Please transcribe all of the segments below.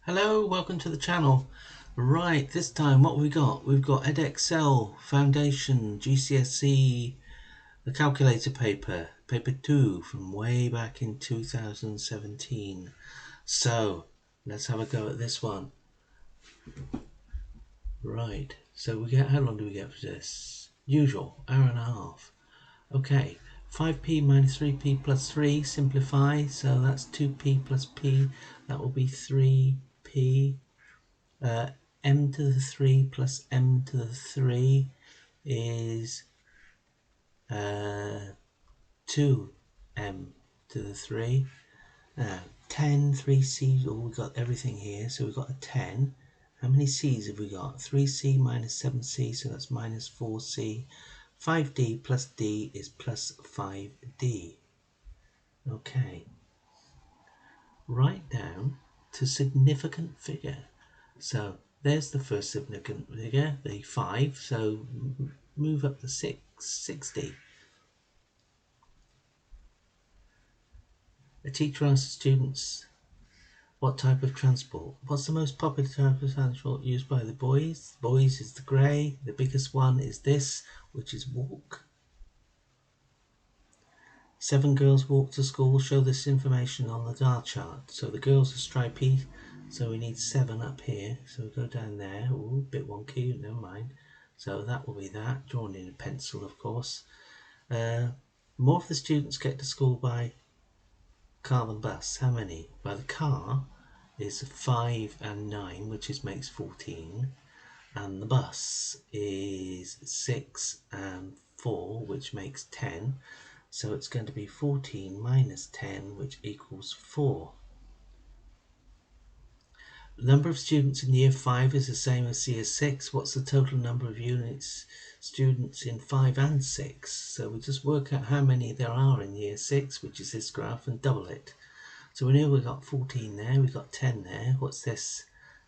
Hello, welcome to the channel. Right, this time what we got? We've got Edexcel Foundation GCSE, the calculator paper 2 from way back in 2017. So let's have a go at this one. Right, so we get, how long do we get for this? Usual, hour and a half. Okay, 5p minus 3p plus 3, simplify, so that's 2p plus p, that will be 3p. M to the 3 plus m to the 3 is 2m to the 3. 10, 3c, we've got everything here, so we've got a 10. How many c's have we got? 3c minus 7c, so that's minus 4c. 5d plus d is plus 5d. Okay, write down to significant figure. So there's the first significant figure, the 5, so move up to 60. A teacher asks students what type of transport. What's the most popular type of transport used by the boys? Boys is the grey, the biggest one is this, which is walk. 7 girls walk to school, show this information on the dial chart. So the girls are stripy, so we need 7 up here, so we go down there. Ooh, bit wonky, never mind. So that will be that, drawn in a pencil of course. More of the students get to school by car than bus. How many? By the car is 5 and 9, which makes 14. And the bus is 6 and 4, which makes 10. So it's going to be 14 minus 10, which equals 4. The number of students in year 5 is the same as year 6. What's the total number of students in 5 and 6? So we just work out how many there are in year 6, which is this graph, and double it. So we know we've got 14 there, we've got 10 there. What's this?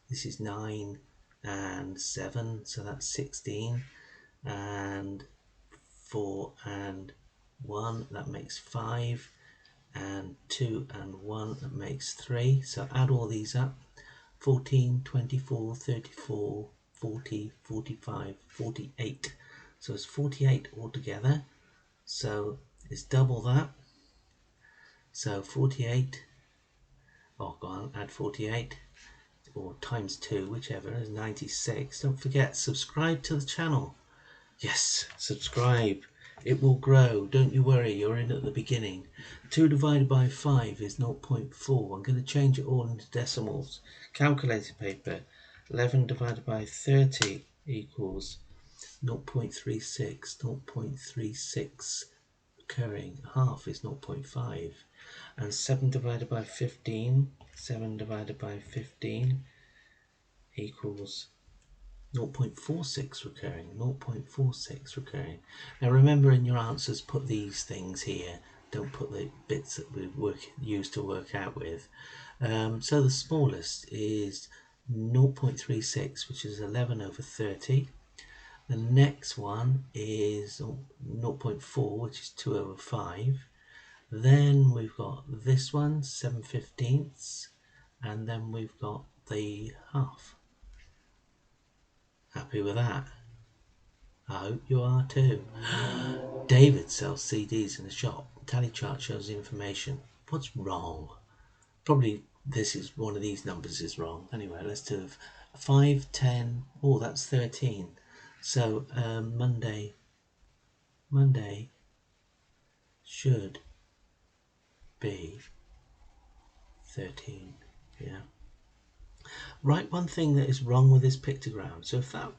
This is 9 and 7, so that's 16. And 4 and 1, that makes 5. And 2 and 1, that makes 3. So add all these up. 14, 24, 34, 40, 45, 48. So it's 48 altogether. So it's double that. So 48, oh go on, add 48, or times 2, whichever, is 96. Don't forget, subscribe to the channel. Yes, subscribe. It will grow. Don't you worry, you're in at the beginning. 2 divided by 5 is 0.4. I'm going to change it all into decimals. Calculator paper. 11 divided by 30 equals 0.36. 0.36 recurring. Half is 0.5. And 7 divided by 15. 7 divided by 15 equals 0.46 recurring, 0.46 recurring. Now remember, in your answers put these things here, don't put the bits that we use to work out with. So the smallest is 0.36, which is 11 over 30. The next one is 0.4, which is 2 over 5. Then we've got this one, 7/15, and then we've got the half. Happy with that? I hope you are too. David sells CDs in the shop. Tally chart shows the information. What's wrong? Probably this is one of these numbers is wrong. Anyway, let's do 5, 10. Oh, that's 13. So Monday should be 13. Yeah. Write one thing that is wrong with this pictogram. So if that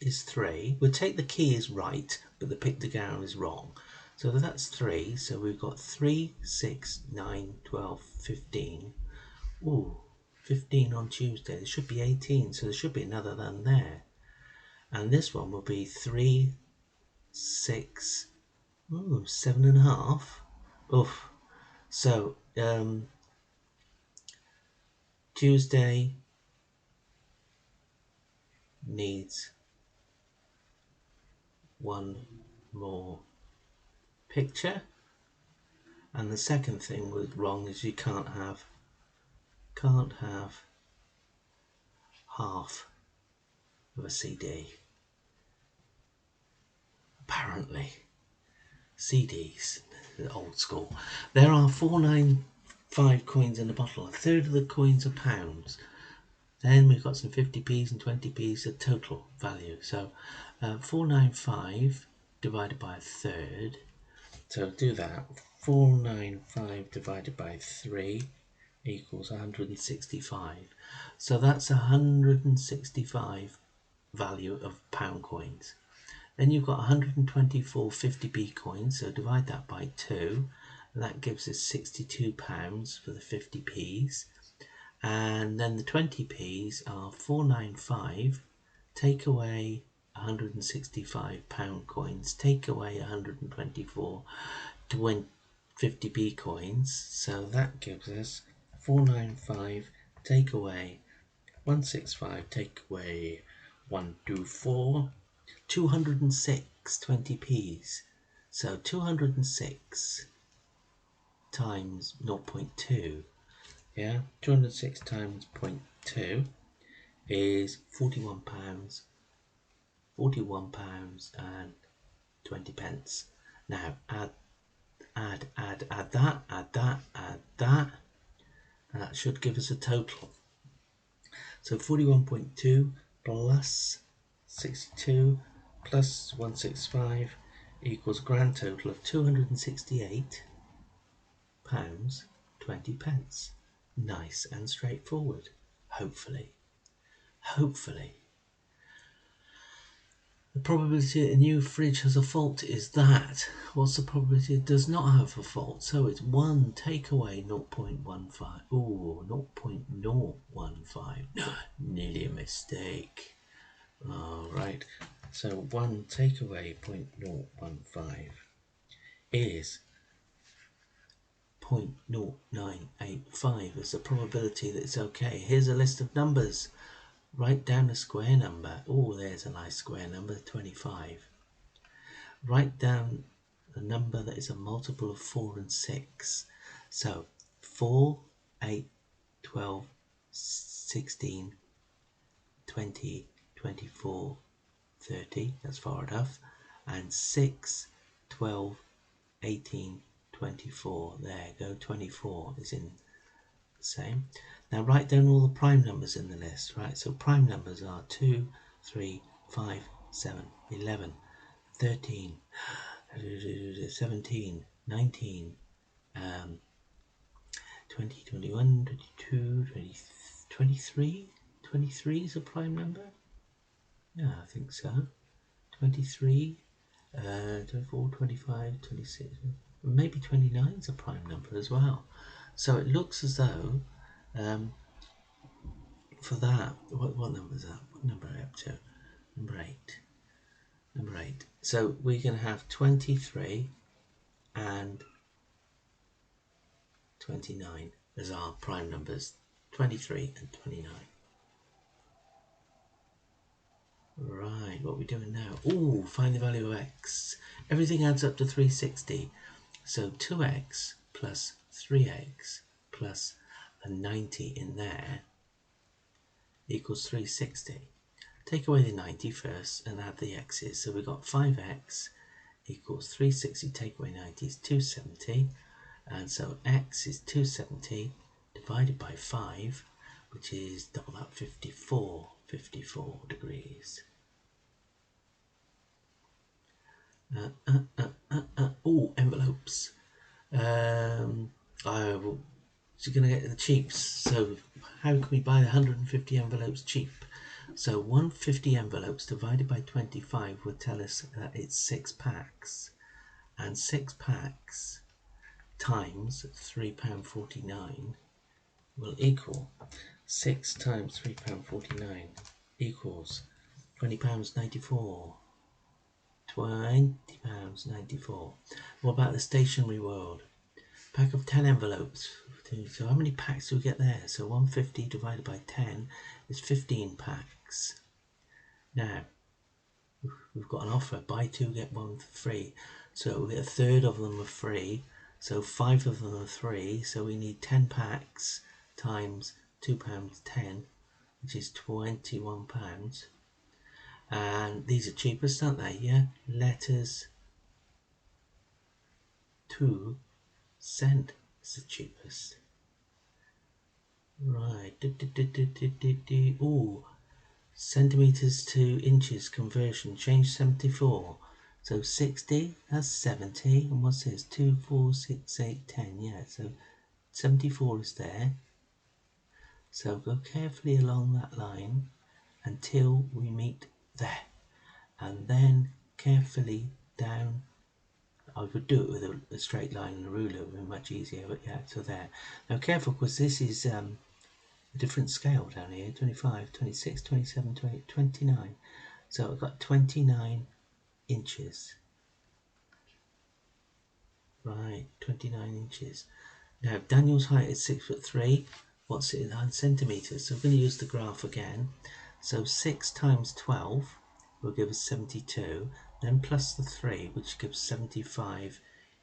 is 3, we'll take the key as right, but the pictogram is wrong. So that's 3. So we've got 3, 6, 9, 12, 15. Ooh, 15 on Tuesday. There should be 18, so there should be another than there. And this one will be 3, 6, 7.5. Oof. So Tuesday needs one more picture. And the second thing was wrong is you can't have half of a CD. Apparently. CDs, old school. There are 495 coins in a bottle. A third of the coins are pounds. Then we've got some 50p's and 20p's, a total value. So 495 divided by a third. So do that. 495 divided by 3 equals 165. So that's 165 value of pound coins. Then you've got 124 50p coins, so divide that by 2, and that gives us £62 for the 50p's. And then the 20p's are 495, take away 165 pound coins, take away 124 50p coins, so that gives us 495, take away 165, take away 124, 206 20p's. So 206 times 0.2, yeah, 206 times 0.2 is £41, £41 and 20 pence. Now add that, and that should give us a total. So 41.2 plus 62 plus 165 equals a grand total of £268 20 pence. Nice and straightforward. Hopefully. The probability that a new fridge has a fault is that. What's the probability it does not have a fault? So it's 1 take away 0.15. Ooh, 0.015. Nearly a mistake. Alright, so 1 take away 0.015 is 0.0985 is the probability that it's okay. Here's a list of numbers. Write down a square number. Oh, there's a nice square number, 25. Write down a number that is a multiple of 4 and 6. So 4, 8, 12, 16, 20, 24, 30, that's far enough, and 6, 12, 18, 24, there go, 24 is in the same. Now write down all the prime numbers in the list, right? So prime numbers are 2, 3, 5, 7, 11, 13, 17, 19, 20, 21, 22, 20, 23, 23 is a prime number? Yeah, I think so. 23, 24, 25, 26, maybe 29 is a prime number as well. So it looks as though for that, what number is that? What number are we up to? Number 8. Number 8. So we're going to have 23 and 29 as our prime numbers. 23 and 29. Right, what are we doing now? Oh, find the value of x. Everything adds up to 360. So 2x plus 3x plus a 90 in there equals 360. Take away the 90 first and add the x's. So we've got 5x equals 360, take away 90 is 270. And so x is 270 divided by 5, which is double that, 54 degrees. Oh, envelopes. So you're going to get the cheaps. So how can we buy 150 envelopes cheap? So 150 envelopes divided by 25 would tell us that it's 6 packs. And 6 packs times £3.49 will equal 6 times £3.49 equals £20.94. £20.94. What about the stationery world? Pack of 10 envelopes. So how many packs do we get there? So 150 divided by 10 is 15 packs. Now, we've got an offer, buy 2 get 1 free. So a third of them are free. So 5 of them are free. So we need 10 packs times £2.10 which is £21. And these are cheapest, aren't they? Yeah, letters to send is the cheapest. Right. Ooh, centimeters to inches conversion. Change 74. So 60, that's 70. And what's this? 2, 4, 6, 8, 10. Yeah, so 74 is there. So go carefully along that line until we meet there. And then carefully down. I would do it with a straight line and a ruler, it would be much easier, but yeah, so there. Now careful, because this is a different scale down here, 25, 26, 27, 28, 29. So I've got 29 inches. Right, 29 inches. Now Daniel's height is 6'3". What's it in centimetres? So we're going to use the graph again. So 6 times 12 will give us 72, then plus the 3, which gives 75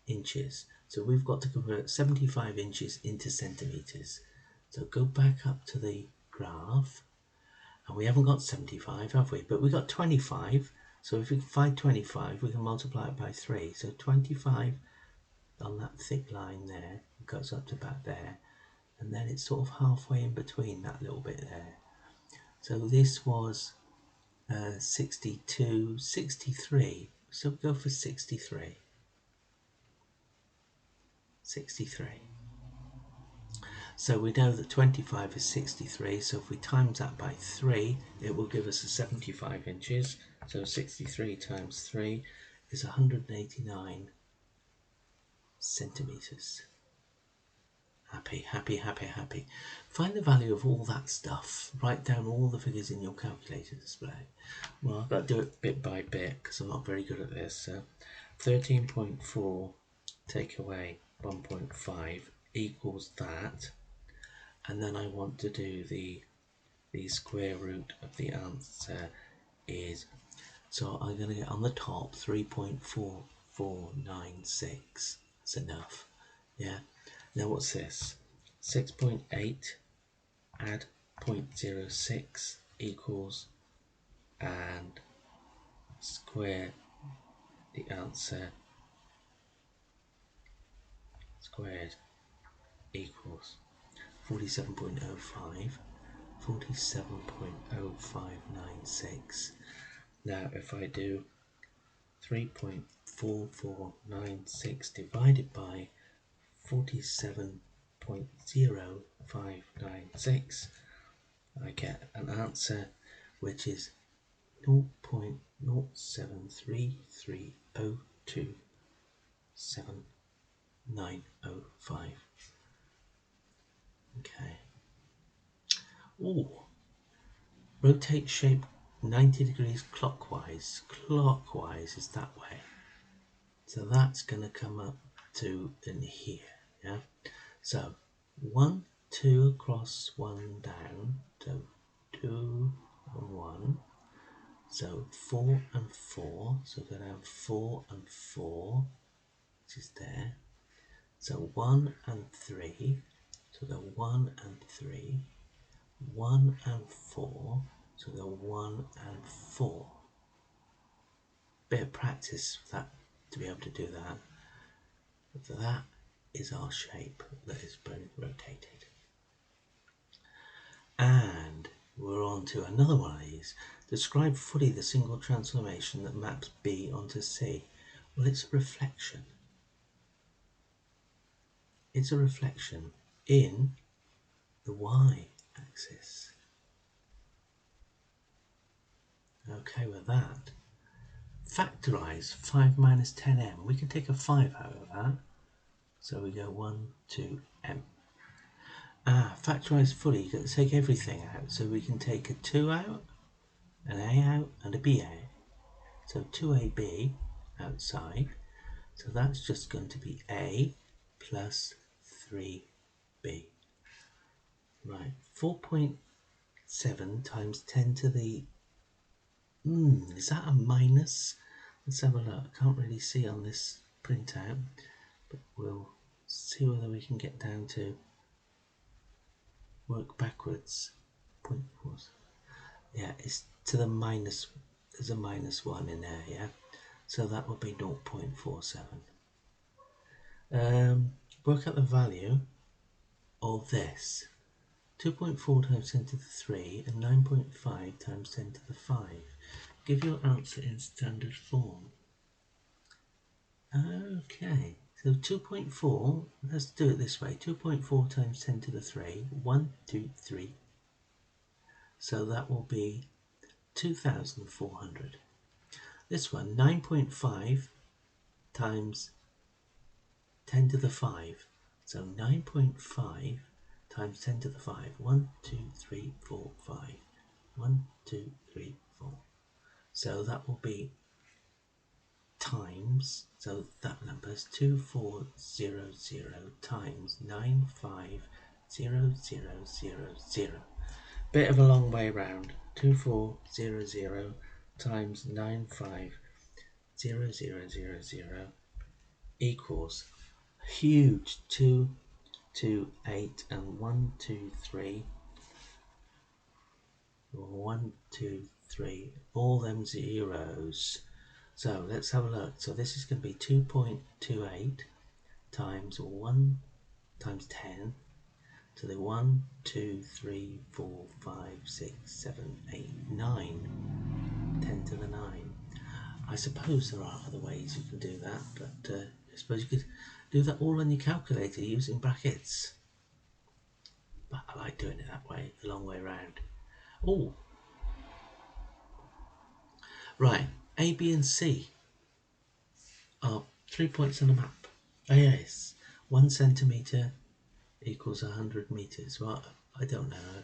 inches. So we've got to convert 75 inches into centimetres. So go back up to the graph, and we haven't got 75, have we? But we got 25. So if we find 25, we can multiply it by 3. So 25 on that thick line there, it goes up to about there, and then it's sort of halfway in between that little bit there. So this was 62, 63. So go for 63. 63. So we know that 25 is 63, so if we times that by 3, it will give us a 75 inches. So 63 times 3 is 189 centimetres. Happy, happy, happy, happy. Find the value of all that stuff. Write down all the figures in your calculator display. Well, I've got to do it bit by bit because I'm not very good at this. So 13.4 take away 1.5 equals that. And then I want to do the square root of the answer is, so I'm going to get on the top 3.4496. That's enough. Yeah. Now what's this? 6.8 add 0.06 equals, and square the answer squared equals 47.05, 47.0596. Now if I do 3.4496 divided by 47.0596, I get an answer which is 0.0733027.905. Okay. Ooh. Rotate shape 90 degrees clockwise. Clockwise is that way. So that's going to come up to in here. Yeah. So 1, 2 across, 1 down. So 2 and 1. So 4 and 4. So we're going to have 4 and 4, which is there. So 1 and 3. So go 1 and 3. 1 and 4. So go 1 and 4. Bit of practice for that to be able to do that. So that is our shape that is rotated. And we're on to another one of these. Describe fully the single transformation that maps B onto C. Well, it's a reflection. It's a reflection in the y-axis. Okay with that. Factorise 5 minus 10m. We can take a 5 out of that. So we go 1, 2, m. Factorise fully, you've got to take everything out. So we can take a 2 out, an a out, and a b out. So 2ab outside. So that's just going to be a plus 3b. Right, 4.7 times 10 to the... is that a minus? Let's have a look. I can't really see on this printout, but we'll see whether we can get down to work backwards. 0.4. Yeah, it's to the minus, there's a -1 in there, yeah? So that would be 0.47. Work out the value of this. 2.4 times 10 to the 3 and 9.5 times 10 to the 5. Give your answer in standard form. Okay, so 2.4, let's do it this way. 2.4 times 10 to the 3, 1, 2, 3. So that will be 2,400. This one, 9.5 times 10 to the 5. So 9.5 times 10 to the 5. 1, 2, 3, 4, 5. 1, 2, 3, 4. So that will be times, so that number is 2400 times 95000. Bit of a long way round. 2400 times 95000 equals huge 2, 2, 8 and 1, 2, 3. 1, 2, 3, all them zeros. So let's have a look. So this is going to be 2.28 times 1 times 10 to the 1, 2, 3, 4, 5, 6, 7, 8, 9. 10 to the 9. I suppose there are other ways you can do that, but I suppose you could do that all on your calculator using brackets. But I like doing it that way, the long way around. Oh, right. A, B, and C are 3 points on a map. Oh, yes, 1 centimetre equals 100 metres. Well, I don't know.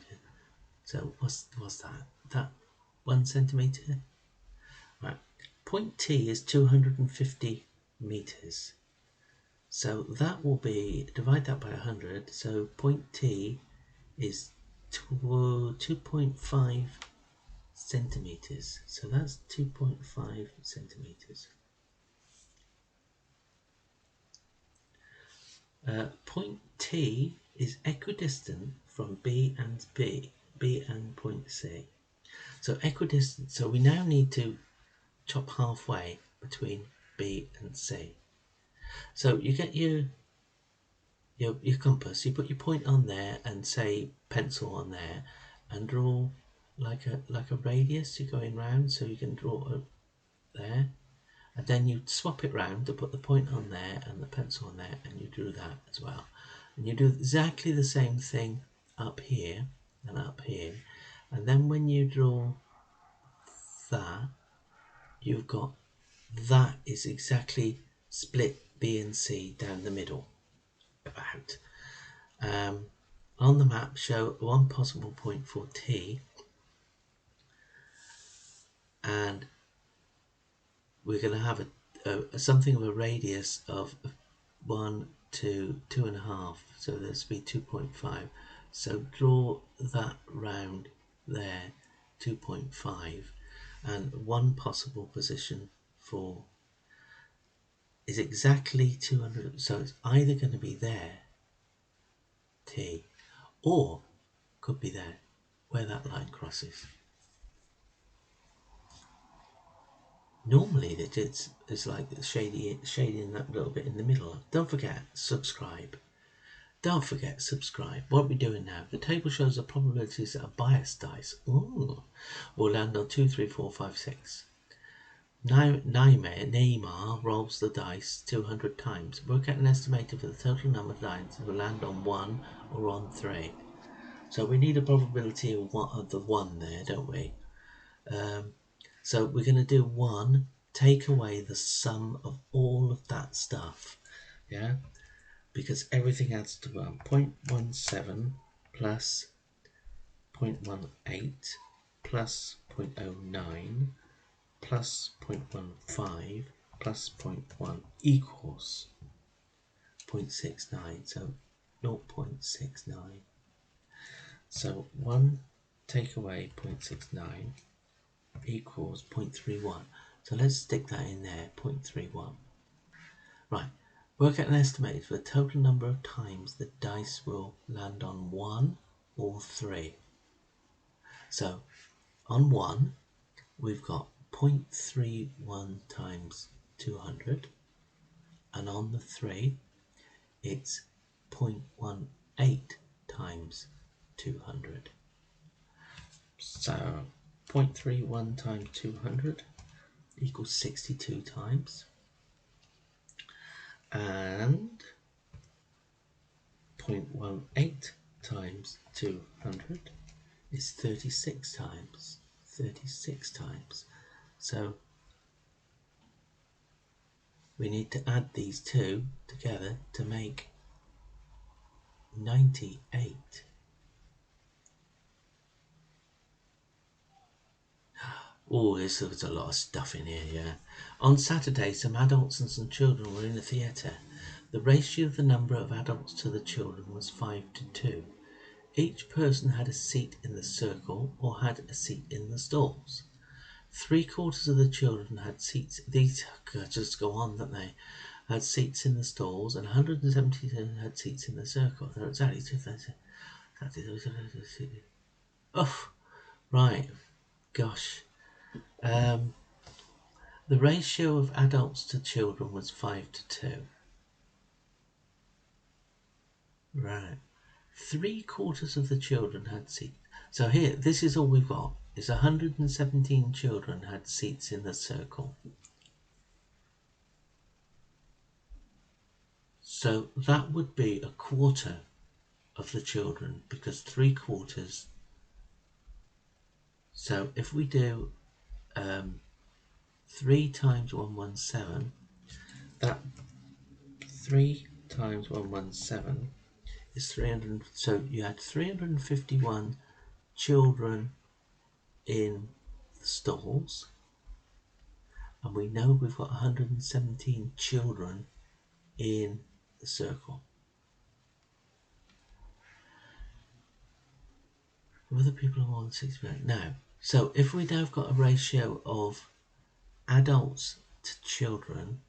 So what's that? That 1 centimetre? Right. Point T is 250 metres. So that will be, divide that by 100. So point T is 2.5 centimetres. So that's 2.5 centimetres. Point T is equidistant from B and point C. So equidistant, so we now need to chop halfway between B and C. So you get your compass, you put your point on there and say pencil on there and draw like a radius you're going round, so you can draw there. And then you swap it round to put the point on there and the pencil on there, and you do that as well. And you do exactly the same thing up here and up here. And then when you draw that, you've got that is exactly split B and C down the middle. About. On the map, show one possible point for T, and we're going to have something of a radius of 1, 2, 2.5, so this will be 2.5. So draw that round there, 2.5, and one possible position for is exactly 200. So it's either going to be there, T, or could be there where that line crosses. Normally it's like shading that little bit in the middle. Don't forget subscribe. Don't forget subscribe. What are we doing now? The table shows the probabilities that a biased dice will land on 2, 3, 4, 5, 6. Neymar rolls the dice 200 times. Work out an estimator for the total number of dice that will land on 1 or on 3. So we need a probability of the 1 there, don't we? So we're going to do 1, take away the sum of all of that stuff, yeah? Because everything adds to 1. 0.17 plus 0.18 plus 0.09 plus 0.15 plus 0.1 equals 0.69, so 0.69. So 1 take away 0.69 equals 0.31. So let's stick that in there, 0.31. Right, work out an estimate for the total number of times the dice will land on 1 or 3. So on 1, we've got 0.31 times 200, and on the 3, it's 0.18 times 200. So 0.31 times 200 equals 62 times, and 0.18 times 200 is 36 times. 36 times. So we need to add these two together to make 98. Oh, there's a lot of stuff in here, yeah. On Saturday, some adults and some children were in a theatre. The ratio of the number of adults to the children was 5 to 2. Each person had a seat in the circle or had a seat in the stalls. 3/4 of the children had seats. These just go on, don't they? Had seats in the stalls, and 172 had seats in the circle. They're exactly 2,000. Oh, right. Gosh. The ratio of adults to children was 5 to 2. Right. 3/4 of the children had seats. So here, this is all we've got. Is 117 children had seats in the circle. So that would be 1/4 of the children, because 3/4. So if we do 3 times 117, that 3 times 117 is 300. So you had 351 children in the stalls, and we know we've got 117 children in the circle. Other people are more than 60%. Now, so if we now have got a ratio of adults to children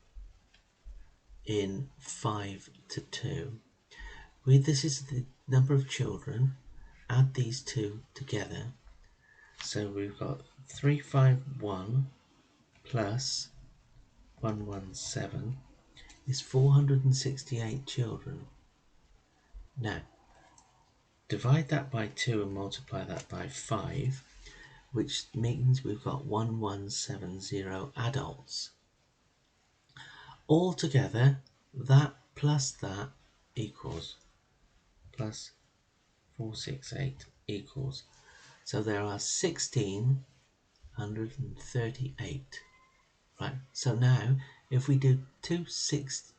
in 5 to 2, this is the number of children, add these two together. So we've got 351 plus 117 is 468 children. Now, divide that by 2 and multiply that by 5, which means we've got 1170 adults. Altogether, that plus that equals plus 468 equals. So there are 1,638. Right, so now if we do 260,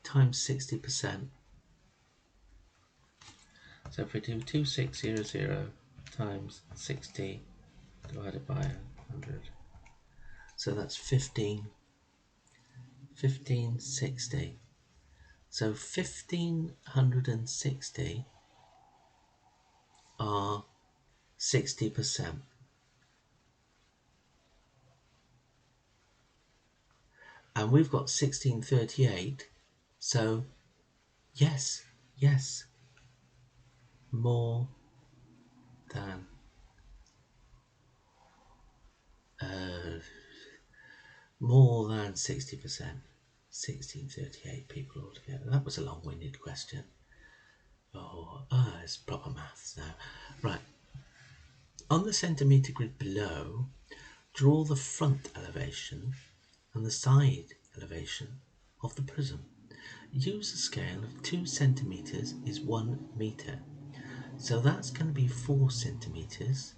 times 60%. So if we do 2600 times 60 divided by 100, so that's 1560. So 1560 are 60%. And we've got 1638, so yes, more than 60%. 1638 people altogether. That was a long-winded question. It's proper maths now. Right. On the centimetre grid below, draw the front elevation and the side elevation of the prism. Use a scale of 2 centimetres is 1 metre. So that's going to be 4 centimetres.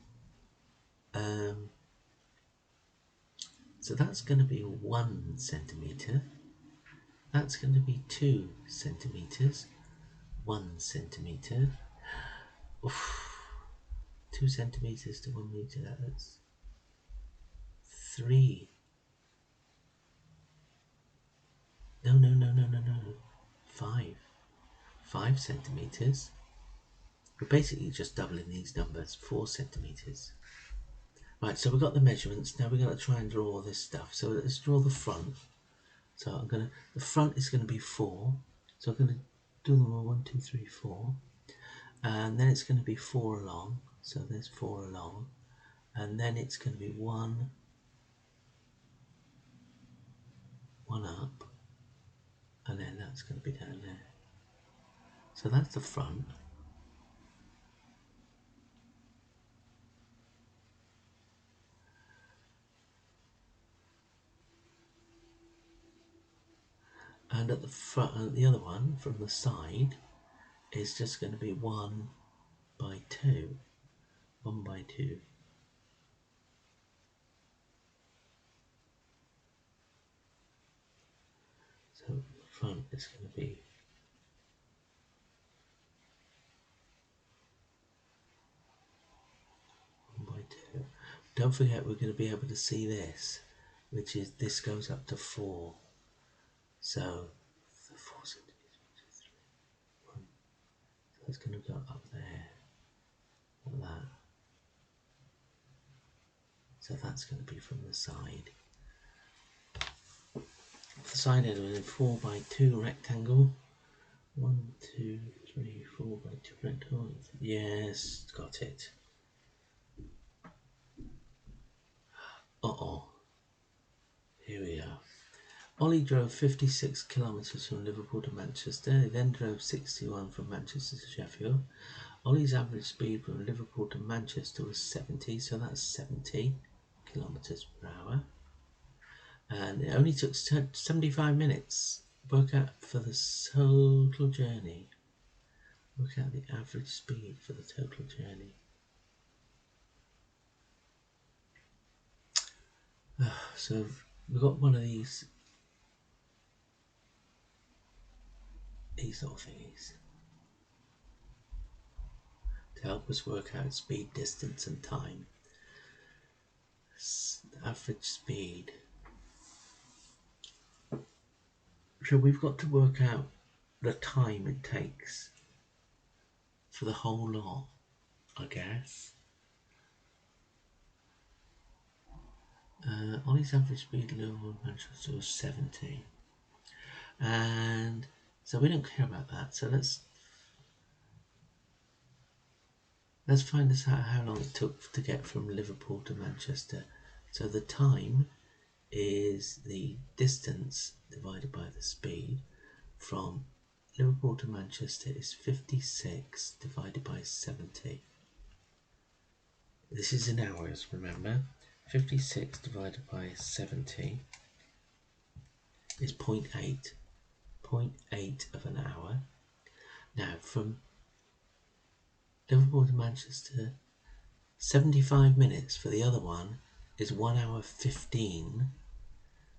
So that's going to be 1 centimetre. That's going to be 2 centimetres. 1 centimetre. 2 centimetres to 1 metre, that's 3. No. 5. 5 centimetres. We're basically just doubling these numbers. 4 centimetres. Right, so we've got the measurements. Now we're going to try and draw all this stuff. So let's draw the front. So the front is going to be 4. So I'm going to do them all 1, 2, 3, 4. and then it's going to be 4 along, so there's 4 along, and then it's going to be one up, and then that's going to be down there. So that's the front. And at the front, the other one from the side is just going to be 1 by 2. 1 by 2. So the front is going to be 1 by 2. Don't forget we're going to be able to see this, which is this goes up to 4. So the 4 centimeters, 1. So it's going to go up there, like that. So that's going to be from the side. The side end of a 4 by 2 rectangle. 1, 2, 3, 4 by 2 rectangle. Yes, got it. Here we are. Ollie drove 56 kilometres from Liverpool to Manchester. He then drove 61 from Manchester to Sheffield. Ollie's average speed from Liverpool to Manchester was 70, so that's 70 kilometres per hour. And it only took 75 minutes. Work out for the total journey. Work out the average speed for the total journey. So we've got one of these little thingies to help us work out speed, distance and time. Average speed. So we've got to work out the time it takes for the whole lot, I guess. Ollie's average speed Liverpool Manchester was 70. And so we don't care about that. So let's find out how long it took to get from Liverpool to Manchester. So the time is the distance divided by the speed. From Liverpool to Manchester is 56 divided by 70. This is in hours, remember. 56 divided by 70 is 0.8. 0.8 of an hour. Now from Liverpool to Manchester, 75 minutes for the other one is 1 hour 15,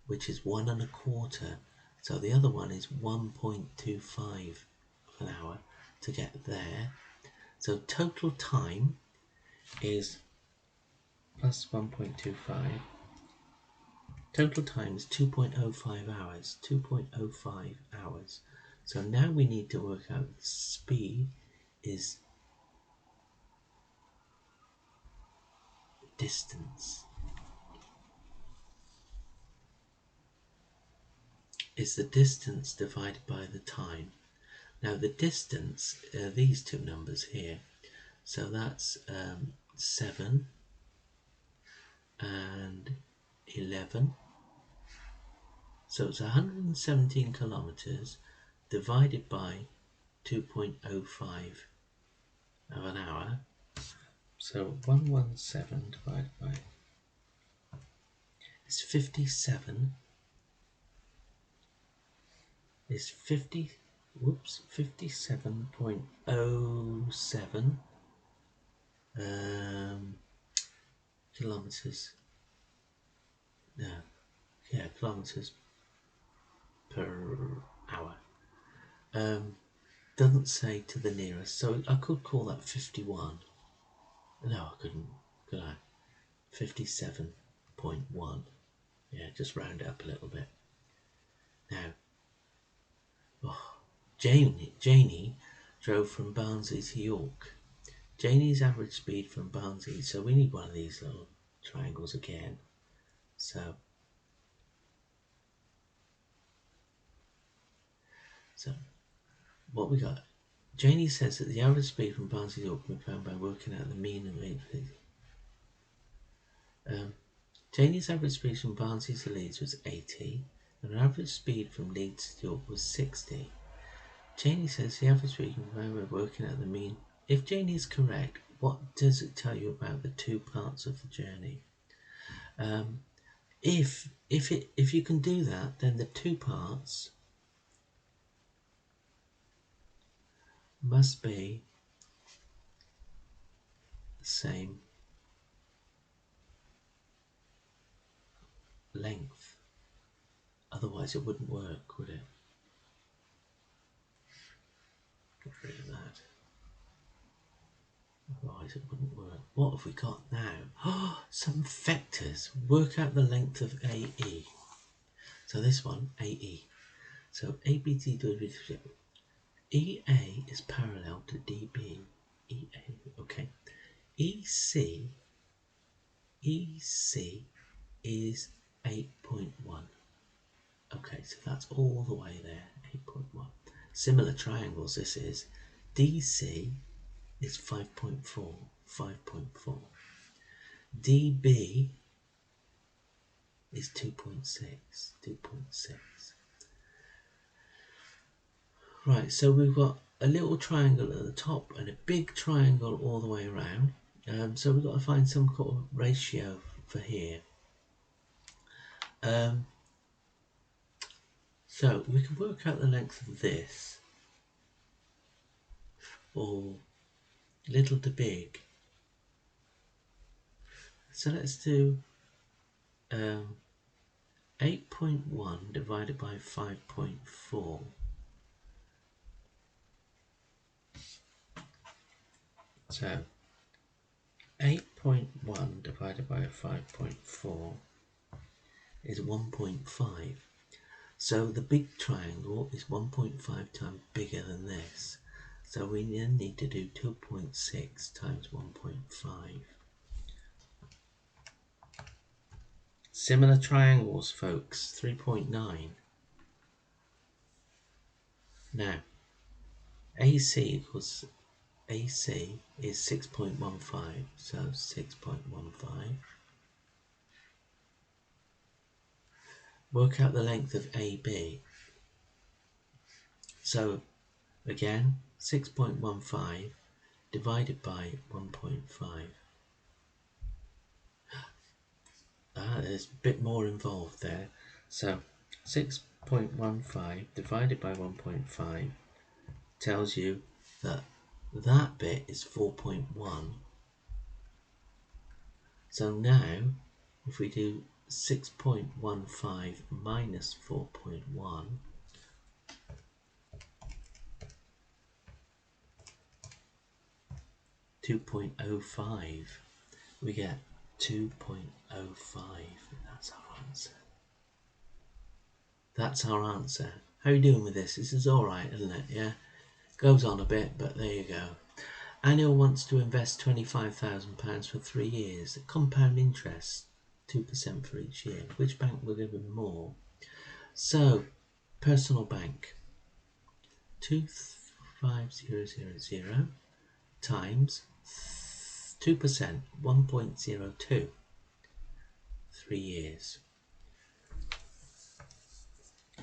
which is 1 1/4. So the other one is 1.25 of an hour to get there. So total time is plus 1.25. Total time is 2.05 hours. 2.05 hours. So now we need to work out the speed is distance. Is the distance divided by the time. Now the distance are these two numbers here. So that's 7 and 11. So it's 117 kilometres divided by 2.05 of an hour. So 117 divided by is 57. Is 57.07 kilometers. No, yeah, kilometers per hour. Doesn't say to the nearest, so I could call that 51. No, I couldn't, could I? 57.1. Yeah, just round it up a little bit. Now, Janie drove from Barnsley to York. Janie's average speed from Barnsley, so we need one of these little triangles again. So what we got? Janie says that the average speed from Barnsley to York can be found by working out the mean and rate. Janie's average speed from Barnsley to Leeds was 80, and her average speed from Leeds to York was 60. Janie says the average speed can be found by working out the mean. If Janie is correct, what does it tell you about the two parts of the journey? If you can do that, then the two parts must be the same length. Otherwise it wouldn't work, would it? Get rid of that. Otherwise it wouldn't work. What have we got now? Oh, some vectors. Work out the length of AE. So this one, AE. So ABT derivative. EA is parallel to DB. EA, okay. EC is 8.1. Okay, so that's all the way there, 8.1. Similar triangles, this is. DC is 5.4, 5.4. DB is 2.6, 2.6. Right, so we've got a little triangle at the top and a big triangle all the way around. So we've got to find some kind of ratio for here. So we can work out the length of this, or little to big. So let's do 8.1 divided by 5.4. So 8.1 divided by 5.4 is 1.5. So the big triangle is 1.5 times bigger than this. So we then need to do 2.6 times 1.5. Similar triangles, folks, 3.9. Now, AC is 6.15, so 6.15. Work out the length of AB. So, again, 6.15 divided by 1.5. There's a bit more involved there. So 6.15 divided by 1.5 tells you that that bit is 4.1. So now if we do 6.15 minus 4.1, (2.05), we get 2.05. That's our answer. That's our answer. How are you doing with this? This is alright, isn't it? Yeah? Goes on a bit, but there you go. Anil wants to invest £25,000 for 3 years. Compound interest, 2% for each year. Which bank will give him more? So, personal bank, 25000 times 2%, 1.02, 3 years.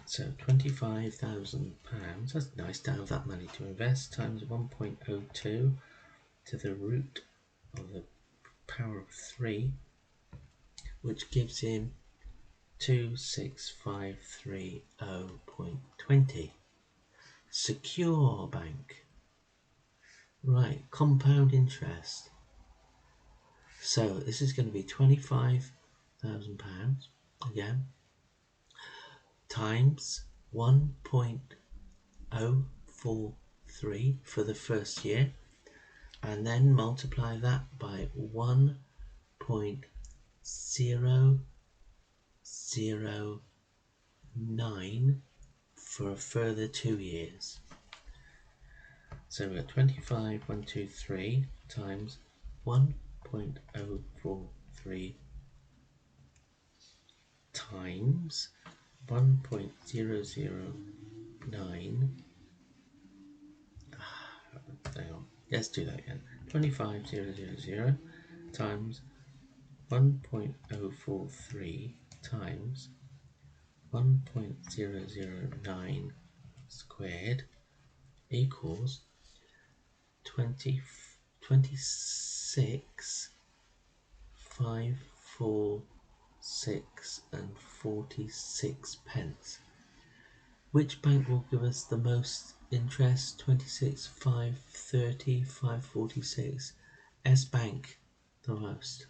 So £25,000, that's nice to have that money to invest, times 1.02 to the root of the power of 3, which gives him 26530.20. Secure bank. Right, compound interest. So this is going to be £25,000 again, times 1.043 for the first year, and then multiply that by 1.009 for a further 2 years. So we've got 25,123 times 1.043 times 1.009 Let's do that again. 25,000 times 1.043 times 1.009 squared equals 26, 546 and 46 pence. Which bank will give us the most interest? 26, 530, 546. S Bank, the most.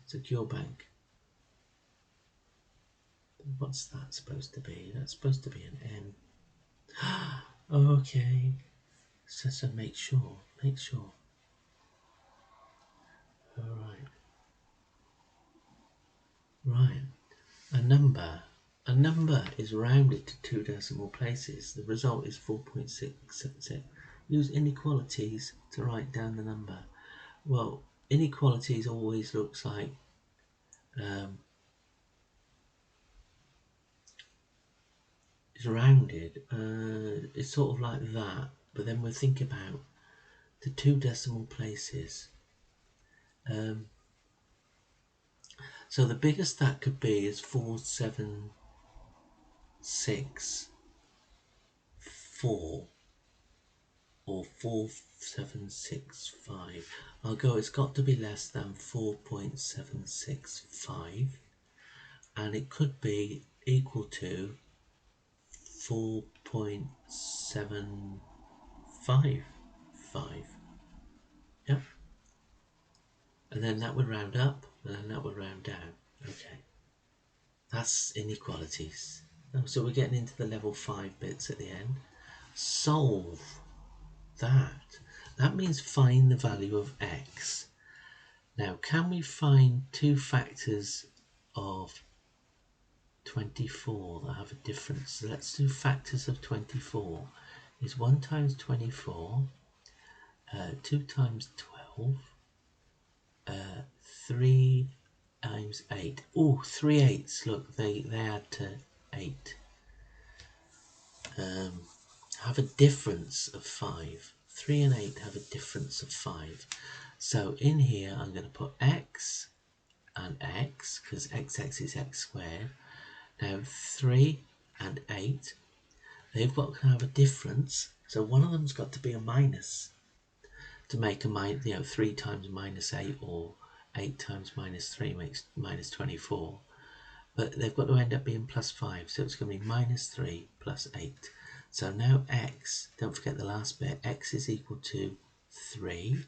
Secure Bank. What's that supposed to be? That's supposed to be an N. Okay. So make sure. Alright. Right. A number is rounded to 2 decimal places. The result is 4.676. Use inequalities to write down the number. Well, inequalities always looks like it's rounded. It's sort of like that, but then we'll think about the 2 decimal places. So the biggest that could be is 4764 or 4765. I'll go, it's got to be less than 4.765, and it could be equal to 4.755. Yep. And then that would round up, and then that would round down. Okay. That's inequalities. So we're getting into the level 5 bits at the end. Solve that. That means find the value of x. Now, can we find 2 factors of 24 that have a difference? So let's do factors of 24. Is 1 times 24, 2 times 12, 3 times 8. Oh, 3 eighths. Look, they add to 8. Have a difference of 5. 3 and 8 have a difference of 5. So in here I'm going to put x and x, because xx is x squared. Now 3 and 8, they've got to have a difference. So one of them's got to be a minus to make a 3 times minus 8 or 8 times minus 3 makes minus 24. But they've got to end up being plus 5, so it's going to be minus 3 plus 8. So now x, don't forget the last bit, x is equal to 3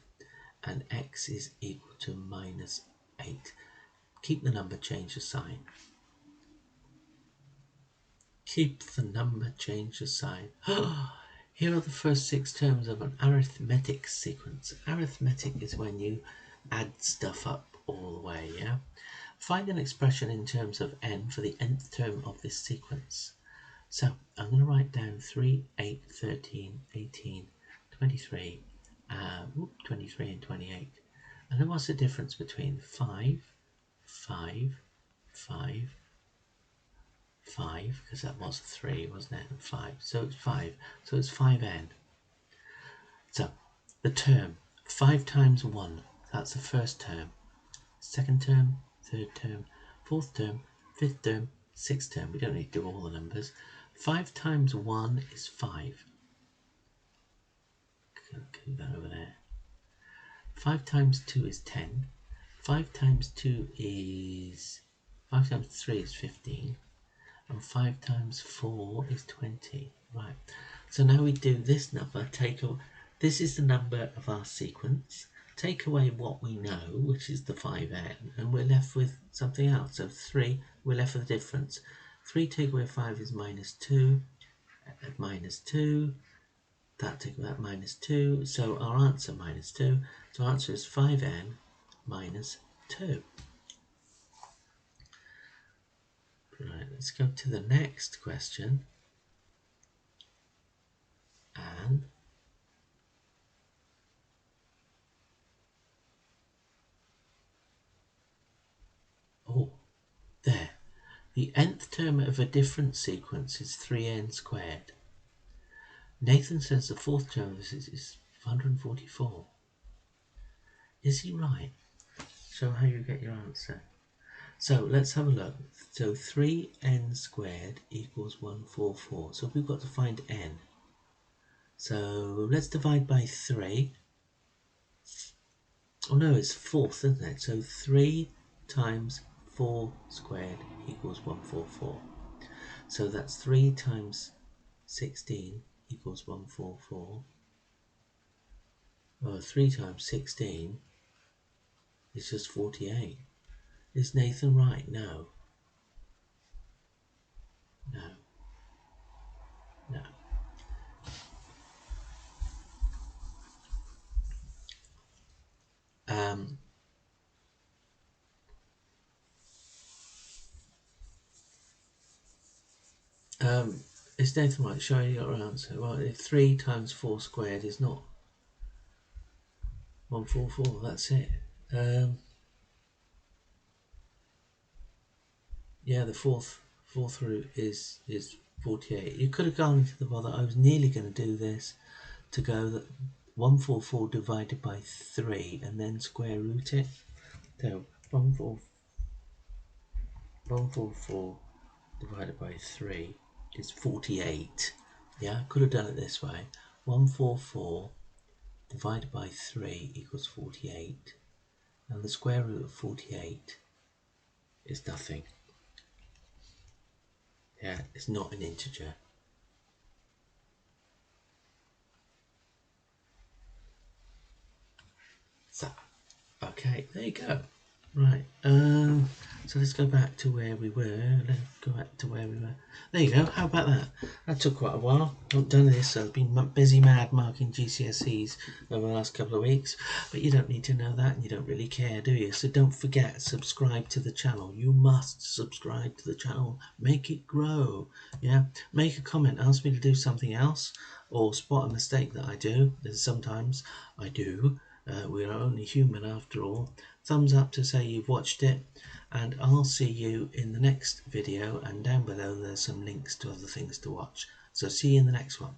and x is equal to minus 8. Keep the number, change the sign. Keep the number, change the sign. Here are the first 6 terms of an arithmetic sequence. Arithmetic is when you add stuff up all the way, yeah? Find an expression in terms of n for the nth term of this sequence. So I'm going to write down 3, 8, 13, 18, 23, 23 and 28. And then what's the difference between 5, 5, 5, 5, because that was 3, wasn't it, and 5. So it's 5. So it's 5n. So the term, 5 times 1, that's the first term. Second term, third term, fourth term, fifth term, sixth term. We don't need to do all the numbers. 5 times 1 is 5. Keep that over there. 5 times 2 is 10. 5 times 2 is... 5 times 3 is 15. And 5 times 4 is 20. Right. So now we do this number. This is the number of our sequence. Take away what we know, which is the 5n, and we're left with something else. So 3, we're left with the difference. 3 take away 5 is minus 2. Minus 2. That take away that minus 2. So our answer minus 2. So our answer is 5n minus 2. Right, let's go to the next question. And there. The nth term of a different sequence is 3n squared. Nathan says the fourth term of this is 144. Is he right? Show how you get your answer. So let's have a look. So 3n squared equals 144. So we've got to find n. So let's divide by 3. Oh no, it's fourth, isn't it? So 3 times 4 squared equals 144. So that's 3 times 16 equals 144. 3 times 16 is just 48. Is Nathan right? No. No. No. Is Nathan right? Show you your answer. Well, if 3 times 4 squared is not 144, that's it. Yeah, the fourth root is 48. You could have gone into the bother. I was nearly going to do this to go that 144 divided by 3 and then square root it. So 144 divided by 3 is 48. Yeah, I could have done it this way. 144 divided by 3 equals 48. And the square root of 48 is nothing. Yeah, it's not an integer. So, okay, there you go. Right, so let's go back to where we were. Let's go back to where we were. There you go. How about that? That took quite a while. I haven't done this, so I've been busy mad marking GCSEs over the last couple of weeks. But you don't need to know that, and you don't really care, do you? So don't forget, subscribe to the channel. You must subscribe to the channel. Make it grow. Yeah, make a comment. Ask me to do something else, or spot a mistake that I do. There's sometimes I do. We are only human after all. Thumbs up to say you've watched it, and I'll see you in the next video, and down below there's some links to other things to watch. So see you in the next one.